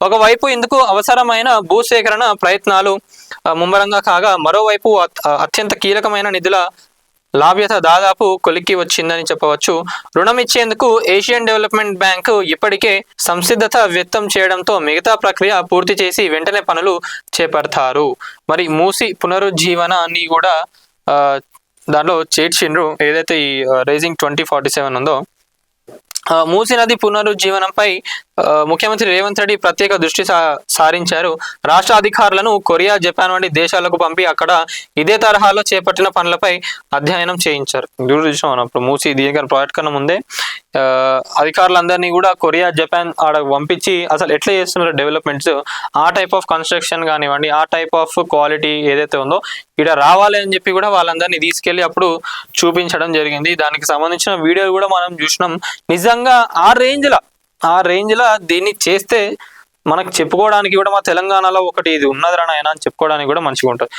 ఒకవైపు ఇందుకు అవసరమైన భూసేకరణ ప్రయత్నాలు ముమ్మరంగా కాగా, మరోవైపు అత్యంత కీలకమైన నిధుల లాభ్యత దాదాపు కొలిక్కి వచ్చిందని చెప్పవచ్చు. రుణం ఇచ్చేందుకు ఏషియన్ డెవలప్మెంట్ బ్యాంక్ ఇప్పటికే సంసిద్ధత వ్యక్తం చేయడంతో మిగతా ప్రక్రియ పూర్తి చేసి వెంటనే పనులు చేపడతారు. మరి మూసి పునరుజ్జీవనాన్ని కూడా దాంట్లో చేర్చిండ్రు. ఏదైతే ఈ రైజింగ్ 2047 ఉందో, మూసీ నది పునరుజ్జీవనంపై ముఖ్యమంత్రి రేవంత్ రెడ్డి ప్రత్యేక దృష్టి సారించారు. రాష్ట్ర అధికారులను కొరియా, జపాన్ వంటి దేశాలకు పంపి అక్కడ ఇదే తరహాలో చేపట్టిన పనులపై అధ్యయనం చేయించారు. అప్పుడు మూసీ దీని ప్రాజెక్ట్ కన్నా ముందే అధికారులందరినీ కూడా కొరియా, జపాన్ ఆడ పంపించి అసలు ఎట్లా చేస్తున్నారు డెవలప్మెంట్స్, ఆ టైప్ ఆఫ్ కన్స్ట్రక్షన్ కానివ్వండి, ఆ టైప్ ఆఫ్ క్వాలిటీ ఏదైతే ఉందో ఇక్కడ రావాలి అని చెప్పి కూడా వాళ్ళందరినీ తీసుకెళ్లి అప్పుడు చూపించడం జరిగింది. దానికి సంబంధించిన వీడియోలు కూడా మనం చూసినాం. నిజంగా ఆ రేంజ్లో దీన్ని చేస్తే మనకు చెప్పుకోవడానికి కూడా మా తెలంగాణలో ఒకటి ఇది ఉన్నదిరా నాయన అని చెప్పుకోవడానికి కూడా మంచిగా ఉంటుంది.